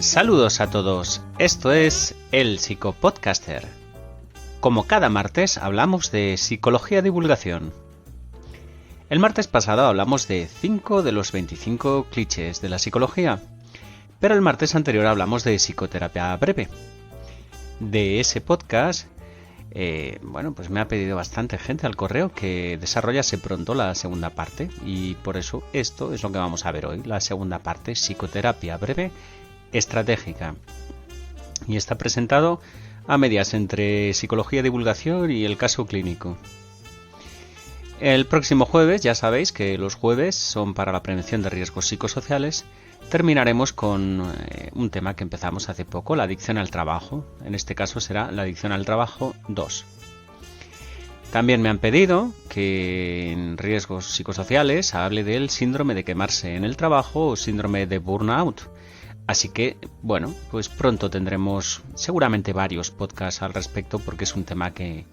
Saludos a todos, esto es El Psicopodcaster. Como cada martes hablamos de psicología y divulgación. El martes pasado hablamos de 5 de los 25 clichés de la psicología, pero el martes anterior hablamos de psicoterapia breve. De ese podcast, pues me ha pedido bastante gente al correo que desarrollase pronto la segunda parte y por eso esto es lo que vamos a ver hoy, la segunda parte, psicoterapia breve estratégica. Y está presentado a medias entre psicología, divulgación y el caso clínico. El próximo jueves, ya sabéis que los jueves son para la prevención de riesgos psicosociales, terminaremos con un tema que empezamos hace poco, la adicción al trabajo. En este caso será la adicción al trabajo 2. También me han pedido que en riesgos psicosociales hable del síndrome de quemarse en el trabajo o síndrome de burnout. Así que, pues pronto tendremos seguramente varios podcasts al respecto porque es un tema que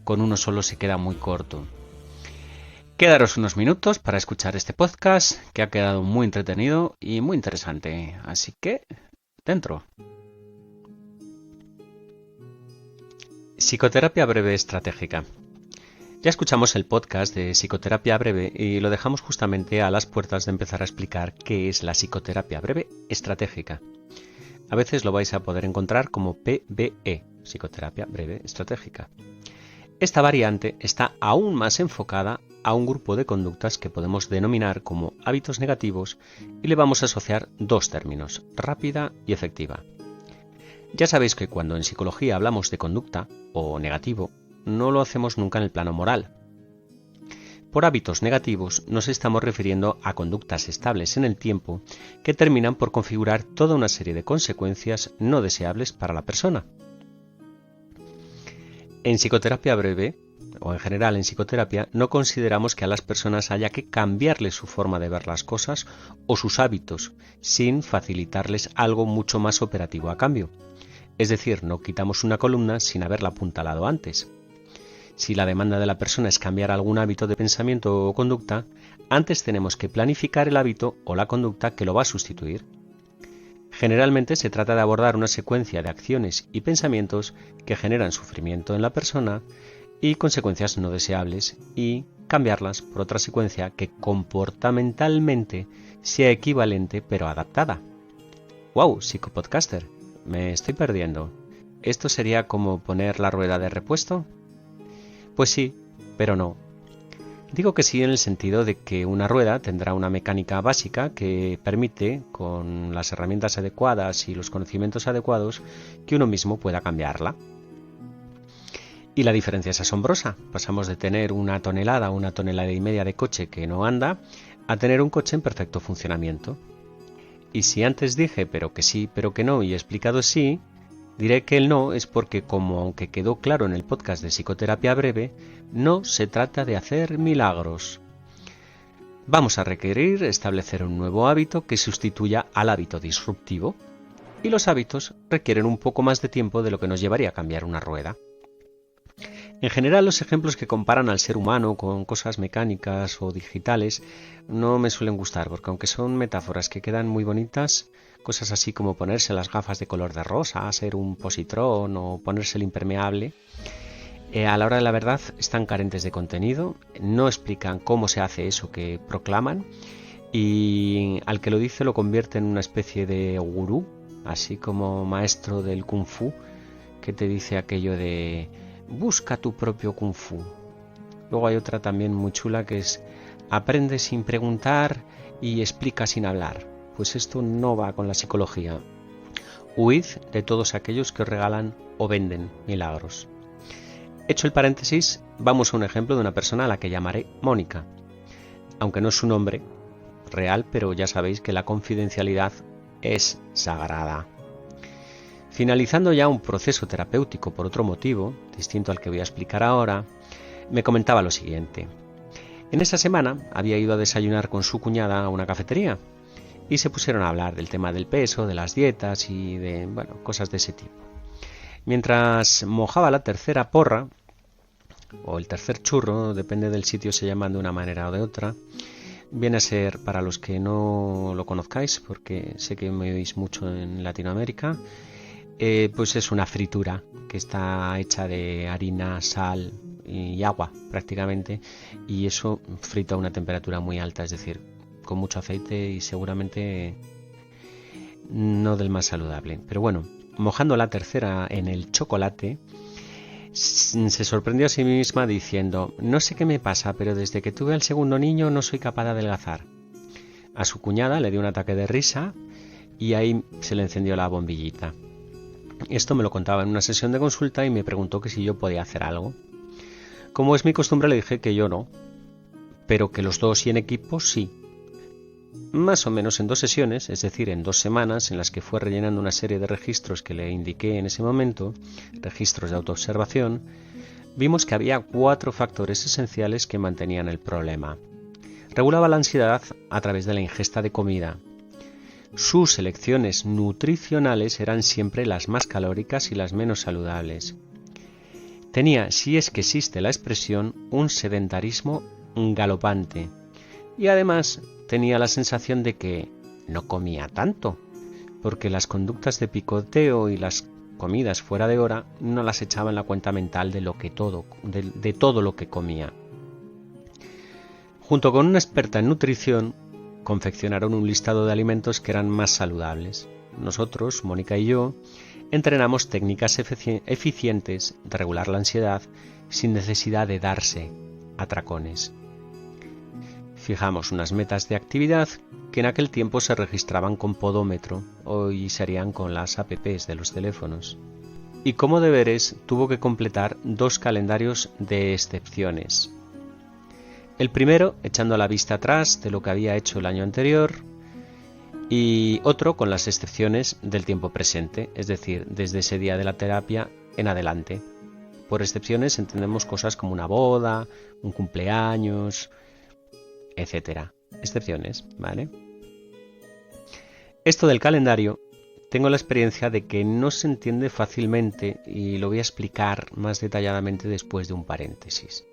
con uno solo se queda muy corto. Quedaros unos minutos para escuchar este podcast que ha quedado muy entretenido y muy interesante. Así que, dentro. Psicoterapia breve estratégica. Ya escuchamos el podcast de psicoterapia breve y lo dejamos justamente a las puertas de empezar a explicar qué es la psicoterapia breve estratégica. A veces lo vais a poder encontrar como PBE, psicoterapia breve estratégica. Esta variante está aún más enfocada a un grupo de conductas que podemos denominar como hábitos negativos y le vamos a asociar dos términos, rápida y efectiva. Ya sabéis que cuando en psicología hablamos de conducta o negativo, no lo hacemos nunca en el plano moral. Por hábitos negativos nos estamos refiriendo a conductas estables en el tiempo que terminan por configurar toda una serie de consecuencias no deseables para la persona. En psicoterapia breve, o en general en psicoterapia, no consideramos que a las personas haya que cambiarles su forma de ver las cosas o sus hábitos, sin facilitarles algo mucho más operativo a cambio. Es decir, no quitamos una columna sin haberla apuntalado antes. Si la demanda de la persona es cambiar algún hábito de pensamiento o conducta, antes tenemos que planificar el hábito o la conducta que lo va a sustituir. Generalmente se trata de abordar una secuencia de acciones y pensamientos que generan sufrimiento en la persona y consecuencias no deseables y cambiarlas por otra secuencia que comportamentalmente sea equivalente pero adaptada. ¡Wow, psicopodcaster! Me estoy perdiendo. ¿Esto sería como poner la rueda de repuesto? Pues sí, pero no. Digo que sí en el sentido de que una rueda tendrá una mecánica básica que permite, con las herramientas adecuadas y los conocimientos adecuados, que uno mismo pueda cambiarla. Y la diferencia es asombrosa. Pasamos de tener una tonelada y media de coche que no anda, a tener un coche en perfecto funcionamiento. Y si antes dije pero que sí, pero que no y he explicado sí, diré que el no es porque, como aunque quedó claro en el podcast de psicoterapia breve, no se trata de hacer milagros. Vamos a requerir establecer un nuevo hábito que sustituya al hábito disruptivo, y los hábitos requieren un poco más de tiempo de lo que nos llevaría a cambiar una rueda. En general, los ejemplos que comparan al ser humano con cosas mecánicas o digitales no me suelen gustar, porque aunque son metáforas que quedan muy bonitas, cosas así como ponerse las gafas de color de rosa, ser un positrón o ponerse el impermeable, a la hora de la verdad están carentes de contenido, no explican cómo se hace eso que proclaman y al que lo dice lo convierte en una especie de gurú, así como maestro del kung fu, que te dice aquello de busca tu propio kung fu. Luego hay otra también muy chula que es aprende sin preguntar y explica sin hablar. Pues esto no va con la psicología. Huid de todos aquellos que os regalan o venden milagros. Hecho el paréntesis, vamos a un ejemplo de una persona a la que llamaré Mónica. Aunque no es su nombre real, pero ya sabéis que la confidencialidad es sagrada. Finalizando ya un proceso terapéutico por otro motivo, distinto al que voy a explicar ahora, me comentaba lo siguiente. En esa semana había ido a desayunar con su cuñada a una cafetería y se pusieron a hablar del tema del peso, de las dietas y de, cosas de ese tipo. Mientras mojaba la tercera porra, o el tercer churro, depende del sitio, se llaman de una manera o de otra, Viene a ser, para los que no lo conozcáis, porque sé que me oís mucho en Latinoamérica, pues es una fritura que está hecha de harina, sal y agua prácticamente, y eso frita a una temperatura muy alta, es decir, con mucho aceite y seguramente no del más saludable. Pero bueno, mojando la tercera en el chocolate, se sorprendió a sí misma diciendo: no sé qué me pasa, pero desde que tuve al segundo niño no soy capaz de adelgazar. A su cuñada le dio un ataque de risa y ahí se le encendió la bombillita. Esto me lo contaba en una sesión de consulta y me preguntó que si yo podía hacer algo. Como es mi costumbre, le dije que yo no, pero que los dos y en equipo sí. Más o menos en 2 sesiones, es decir, en 2 semanas, en las que fue rellenando una serie de registros que le indiqué en ese momento, registros de autoobservación, vimos que había 4 factores esenciales que mantenían el problema. Regulaba la ansiedad a través de la ingesta de comida. Sus elecciones nutricionales eran siempre las más calóricas y las menos saludables. Tenía, si es que existe la expresión, un sedentarismo galopante. Y además tenía la sensación de que no comía tanto, porque las conductas de picoteo y las comidas fuera de hora no las echaba en la cuenta mental de todo lo que comía. Junto con una experta en nutrición, confeccionaron un listado de alimentos que eran más saludables. Nosotros, Mónica y yo, entrenamos técnicas eficientes de regular la ansiedad sin necesidad de darse atracones. Fijamos unas metas de actividad que en aquel tiempo se registraban con podómetro, hoy serían con las apps de los teléfonos. Y como deberes tuvo que completar 2 calendarios de excepciones. El primero echando la vista atrás de lo que había hecho el año anterior y otro con las excepciones del tiempo presente, es decir, desde ese día de la terapia en adelante. Por excepciones entendemos cosas como una boda, un cumpleaños, etcétera. Excepciones, ¿vale? Esto del calendario, tengo la experiencia de que no se entiende fácilmente y lo voy a explicar más detalladamente después de un paréntesis.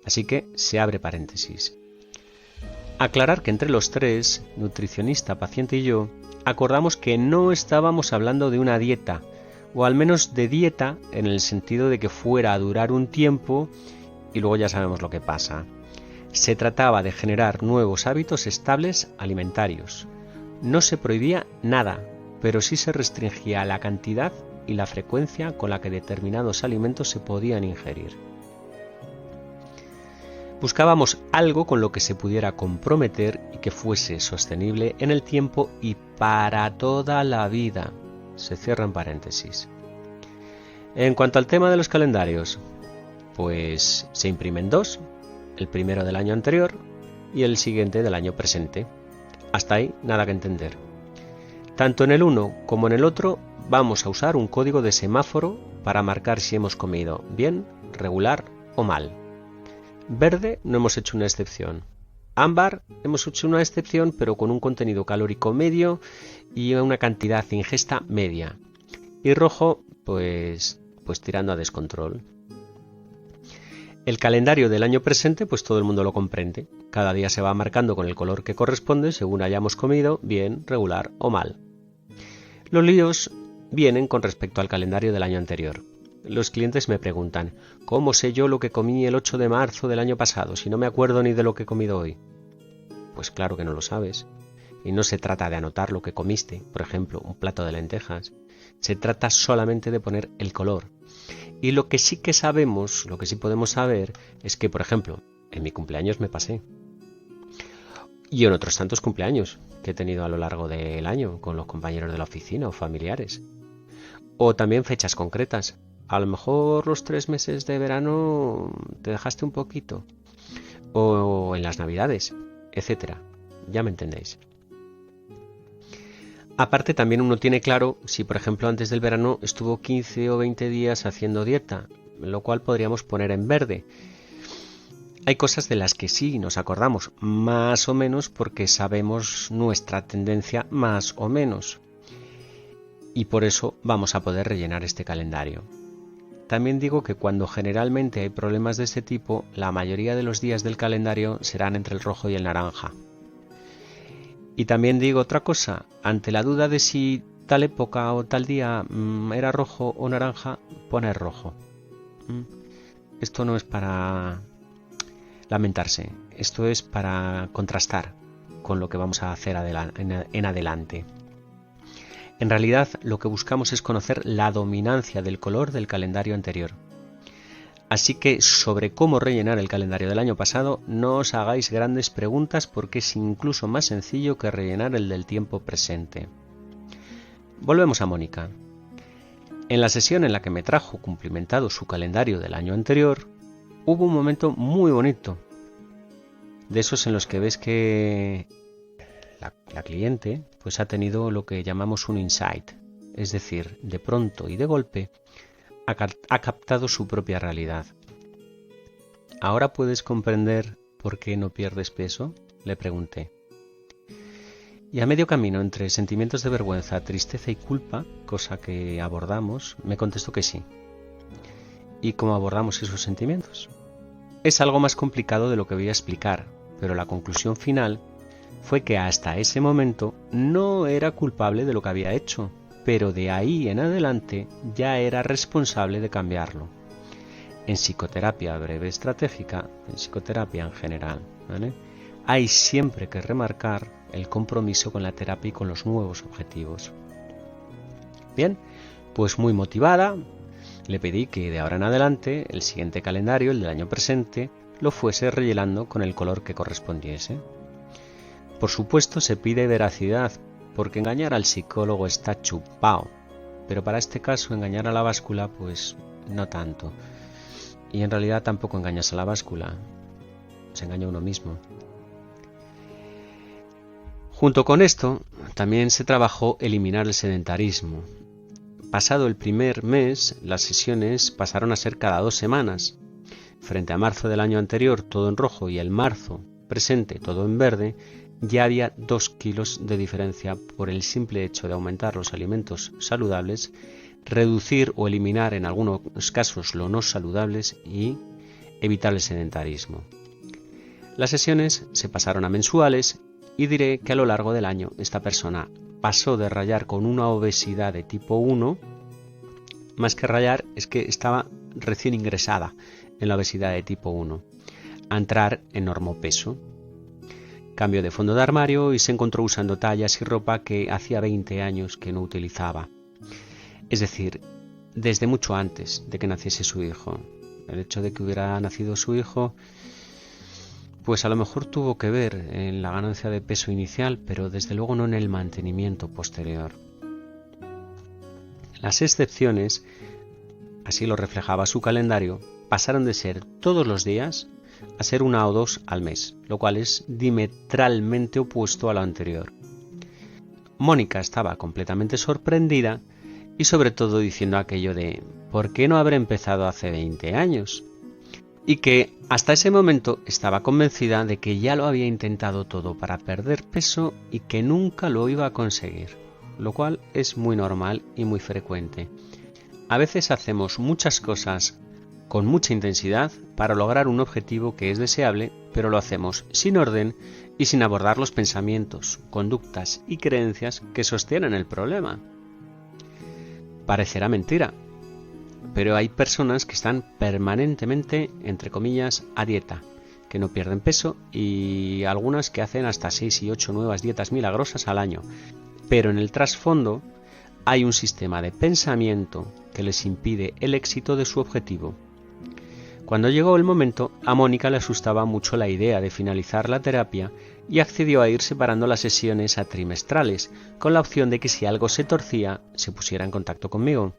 Así que se abre paréntesis. Aclarar que entre los 3, nutricionista, paciente y yo, acordamos que no estábamos hablando de una dieta, o al menos de dieta en el sentido de que fuera a durar un tiempo y luego ya sabemos lo que pasa. Se trataba de generar nuevos hábitos estables alimentarios. No se prohibía nada, pero sí se restringía la cantidad y la frecuencia con la que determinados alimentos se podían ingerir. Buscábamos algo con lo que se pudiera comprometer y que fuese sostenible en el tiempo y para toda la vida. Se cierran paréntesis. En cuanto al tema de los calendarios, pues se imprimen 2, el primero del año anterior y el siguiente del año presente. Hasta ahí nada que entender. Tanto en el uno como en el otro vamos a usar un código de semáforo para marcar si hemos comido bien, regular o mal. Verde no hemos hecho una excepción. Ámbar hemos hecho una excepción pero con un contenido calórico medio y una cantidad de ingesta media. Y rojo pues tirando a descontrol. El calendario del año presente pues todo el mundo lo comprende. Cada día se va marcando con el color que corresponde según hayamos comido bien, regular o mal. Los líos vienen con respecto al calendario del año anterior. Los clientes me preguntan: ¿cómo sé yo lo que comí el 8 de marzo del año pasado si no me acuerdo ni de lo que he comido hoy? Pues claro que no lo sabes. Y no se trata de anotar lo que comiste, por ejemplo, un plato de lentejas. Se trata solamente de poner el color. Y lo que sí que sabemos, lo que sí podemos saber, es que, por ejemplo, en mi cumpleaños me pasé. Y en otros tantos cumpleaños que he tenido a lo largo del año con los compañeros de la oficina o familiares. O también fechas concretas. A lo mejor los 3 meses de verano te dejaste un poquito. O en las navidades, etcétera. Ya me entendéis. Aparte también uno tiene claro si por ejemplo antes del verano estuvo 15 o 20 días haciendo dieta, lo cual podríamos poner en verde. Hay cosas de las que sí nos acordamos, más o menos porque sabemos nuestra tendencia más o menos. Y por eso vamos a poder rellenar este calendario. También digo que cuando generalmente hay problemas de este tipo, la mayoría de los días del calendario serán entre el rojo y el naranja. Y también digo otra cosa, ante la duda de si tal época o tal día era rojo o naranja, poner rojo. Esto no es para lamentarse, esto es para contrastar con lo que vamos a hacer en adelante. En realidad, lo que buscamos es conocer la dominancia del color del calendario anterior. Así que sobre cómo rellenar el calendario del año pasado, no os hagáis grandes preguntas porque es incluso más sencillo que rellenar el del tiempo presente. Volvemos a Mónica. En la sesión en la que me trajo cumplimentado su calendario del año anterior, hubo un momento muy bonito. De esos en los que ves que la cliente pues ha tenido lo que llamamos un insight. Es decir, de pronto y de golpe ha captado su propia realidad. ¿Ahora puedes comprender por qué no pierdes peso?, le pregunté. Y a medio camino entre sentimientos de vergüenza, tristeza y culpa, cosa que abordamos, me contestó que sí. ¿Y cómo abordamos esos sentimientos? Es algo más complicado de lo que voy a explicar, pero la conclusión final fue que hasta ese momento no era culpable de lo que había hecho, pero de ahí en adelante ya era responsable de cambiarlo. En psicoterapia breve estratégica, en psicoterapia en general, ¿vale?, hay siempre que remarcar el compromiso con la terapia y con los nuevos objetivos. Bien, pues muy motivada, le pedí que de ahora en adelante el siguiente calendario, el del año presente, lo fuese rellenando con el color que correspondiese. Por supuesto se pide veracidad, porque engañar al psicólogo está chupao, pero para este caso engañar a la báscula pues no tanto. Y en realidad tampoco engañas a la báscula, se engaña a uno mismo. Junto con esto también se trabajó eliminar el sedentarismo. Pasado el primer mes, las sesiones pasaron a ser cada 2 semanas. Frente a marzo del año anterior, todo en rojo, y el marzo presente, todo en verde, ya había 2 kilos de diferencia por el simple hecho de aumentar los alimentos saludables, reducir o eliminar en algunos casos los no saludables y evitar el sedentarismo. Las sesiones se pasaron a mensuales y diré que a lo largo del año esta persona pasó de rayar con una obesidad de tipo 1, más que rayar es que estaba recién ingresada en la obesidad de tipo 1, a entrar en normopeso. Cambió de fondo de armario y se encontró usando tallas y ropa que hacía 20 años que no utilizaba. Es decir, desde mucho antes de que naciese su hijo. El hecho de que hubiera nacido su hijo, pues a lo mejor tuvo que ver en la ganancia de peso inicial, pero desde luego no en el mantenimiento posterior. Las excepciones, así lo reflejaba su calendario, pasaron de ser todos los días a ser 1 o 2 al mes, lo cual es diametralmente opuesto a lo anterior. Mónica estaba completamente sorprendida y sobre todo diciendo aquello de ¿por qué no haber empezado hace 20 años? Y que hasta ese momento estaba convencida de que ya lo había intentado todo para perder peso y que nunca lo iba a conseguir, lo cual es muy normal y muy frecuente. A veces hacemos muchas cosas con mucha intensidad para lograr un objetivo que es deseable, pero lo hacemos sin orden y sin abordar los pensamientos, conductas y creencias que sostienen el problema. Parecerá mentira, pero hay personas que están permanentemente, entre comillas, a dieta, que no pierden peso, y algunas que hacen hasta 6 y 8 nuevas dietas milagrosas al año. Pero en el trasfondo hay un sistema de pensamiento que les impide el éxito de su objetivo. Cuando llegó el momento, a Mónica le asustaba mucho la idea de finalizar la terapia y accedió a ir separando las sesiones a trimestrales, con la opción de que si algo se torcía, se pusiera en contacto conmigo.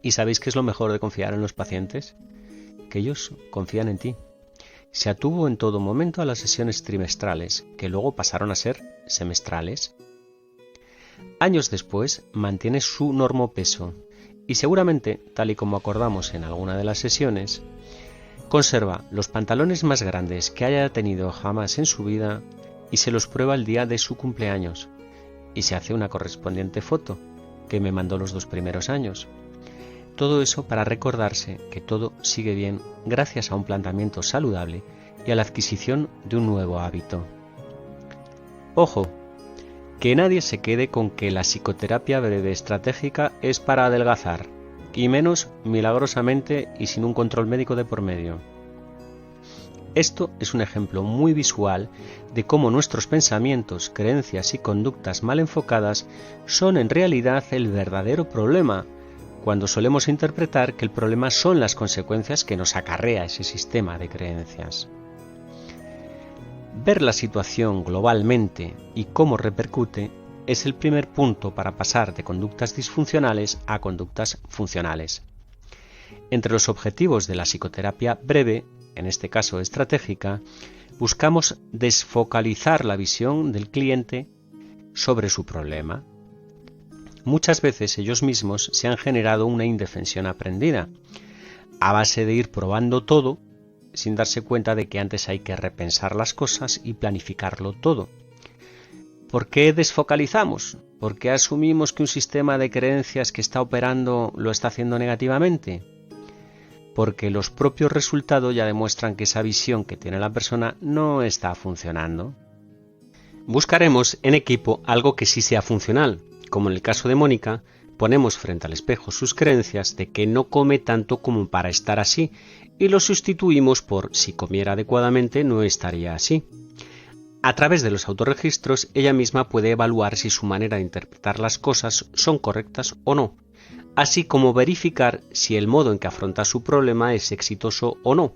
¿Y sabéis qué es lo mejor de confiar en los pacientes? Que ellos confían en ti. Se atuvo en todo momento a las sesiones trimestrales, que luego pasaron a ser semestrales. Años después mantiene su normopeso y seguramente, tal y como acordamos en alguna de las sesiones, conserva los pantalones más grandes que haya tenido jamás en su vida y se los prueba el día de su cumpleaños y se hace una correspondiente foto que me mandó los 2 primeros años. Todo eso para recordarse que todo sigue bien gracias a un planteamiento saludable y a la adquisición de un nuevo hábito. Ojo, Que nadie se quede con que la psicoterapia breve estratégica es para adelgazar, y menos milagrosamente y sin un control médico de por medio. Esto es un ejemplo muy visual de cómo nuestros pensamientos, creencias y conductas mal enfocadas son en realidad el verdadero problema, cuando solemos interpretar que el problema son las consecuencias que nos acarrea ese sistema de creencias. Ver la situación globalmente y cómo repercute es el primer punto para pasar de conductas disfuncionales a conductas funcionales. Entre los objetivos de la psicoterapia breve, en este caso estratégica, buscamos desfocalizar la visión del cliente sobre su problema. Muchas veces ellos mismos se han generado una indefensión aprendida, a base de ir probando todo, sin darse cuenta de que antes hay que repensar las cosas y planificarlo todo. ¿Por qué desfocalizamos? ¿Por qué asumimos que un sistema de creencias que está operando lo está haciendo negativamente? Porque los propios resultados ya demuestran que esa visión que tiene la persona no está funcionando. Buscaremos en equipo algo que sí sea funcional, como en el caso de Mónica. Ponemos frente al espejo sus creencias de que no come tanto como para estar así y lo sustituimos por si comiera adecuadamente no estaría así. A través de los autorregistros ella misma puede evaluar si su manera de interpretar las cosas son correctas o no, así como verificar si el modo en que afronta su problema es exitoso o no.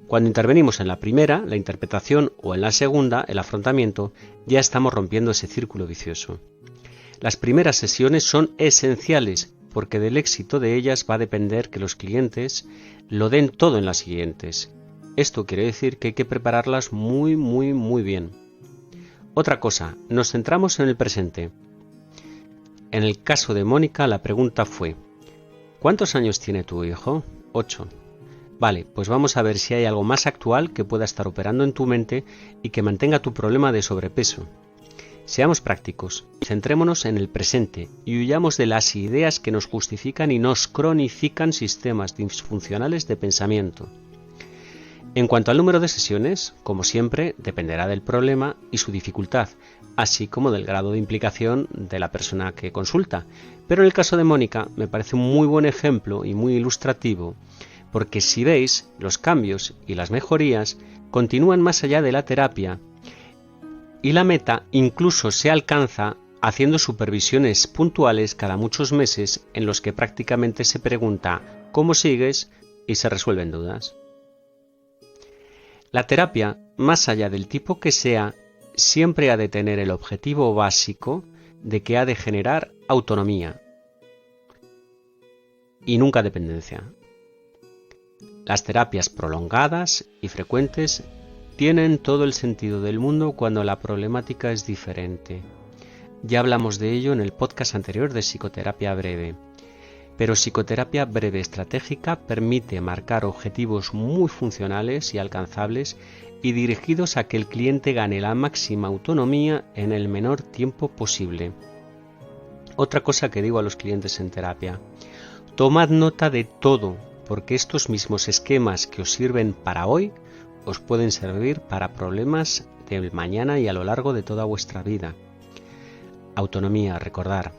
Cuando intervenimos en la primera, la interpretación, o en la segunda, el afrontamiento, ya estamos rompiendo ese círculo vicioso. Las primeras sesiones son esenciales porque del éxito de ellas va a depender que los clientes lo den todo en las siguientes. Esto quiere decir que hay que prepararlas muy bien. Otra cosa, nos centramos en el presente. En el caso de Mónica la pregunta fue: ¿cuántos años tiene tu hijo? 8. Vale, pues vamos a ver si hay algo más actual que pueda estar operando en tu mente y que mantenga tu problema de sobrepeso. Seamos prácticos, centrémonos en el presente y huyamos de las ideas que nos justifican y nos cronifican sistemas disfuncionales de pensamiento. En cuanto al número de sesiones, como siempre, dependerá del problema y su dificultad, así como del grado de implicación de la persona que consulta. Pero en el caso de Mónica me parece un muy buen ejemplo y muy ilustrativo, porque si veis, los cambios y las mejorías continúan más allá de la terapia, y la meta incluso se alcanza haciendo supervisiones puntuales cada muchos meses en los que prácticamente se pregunta ¿cómo sigues? Y se resuelven dudas. La terapia, más allá del tipo que sea, siempre ha de tener el objetivo básico de que ha de generar autonomía y nunca dependencia. Las terapias prolongadas y frecuentes tienen todo el sentido del mundo cuando la problemática es diferente. Ya hablamos de ello en el podcast anterior de psicoterapia breve. Pero psicoterapia breve estratégica permite marcar objetivos muy funcionales y alcanzables y dirigidos a que el cliente gane la máxima autonomía en el menor tiempo posible. Otra cosa que digo a los clientes en terapia: tomad nota de todo, porque estos mismos esquemas que os sirven para hoy os pueden servir para problemas del mañana y a lo largo de toda vuestra vida. Autonomía, recordar.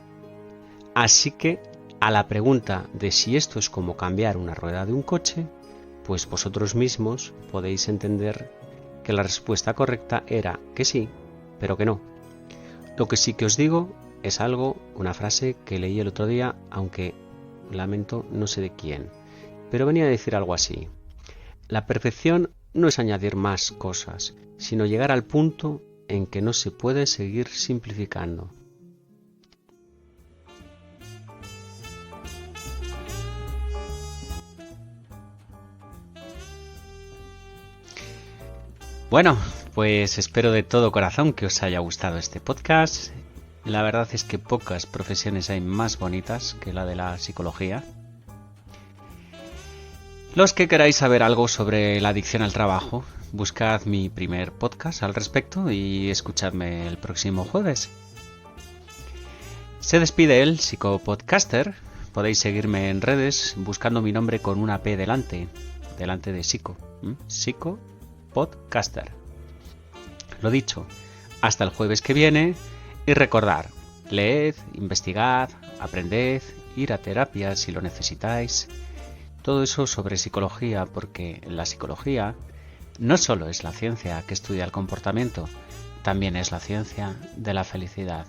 Así que, a la pregunta de si esto es como cambiar una rueda de un coche, pues vosotros mismos podéis entender que la respuesta correcta era que sí, pero que no. Lo que sí que os digo es una frase que leí el otro día, aunque lamento no sé de quién, pero venía a decir algo así: la perfección no es añadir más cosas, sino llegar al punto en que no se puede seguir simplificando. Bueno, pues espero de todo corazón que os haya gustado este podcast. La verdad es que pocas profesiones hay más bonitas que la de la psicología. Los que queráis saber algo sobre la adicción al trabajo, buscad mi primer podcast al respecto y escuchadme el próximo jueves. Se despide el psicopodcaster. Podéis seguirme en redes buscando mi nombre con una P delante de psico. Psicopodcaster. Lo dicho, hasta el jueves que viene Y recordar, leed, investigad, aprended, ir a terapia si lo necesitáis. Todo eso sobre psicología, porque la psicología no solo es la ciencia que estudia el comportamiento, también es la ciencia de la felicidad.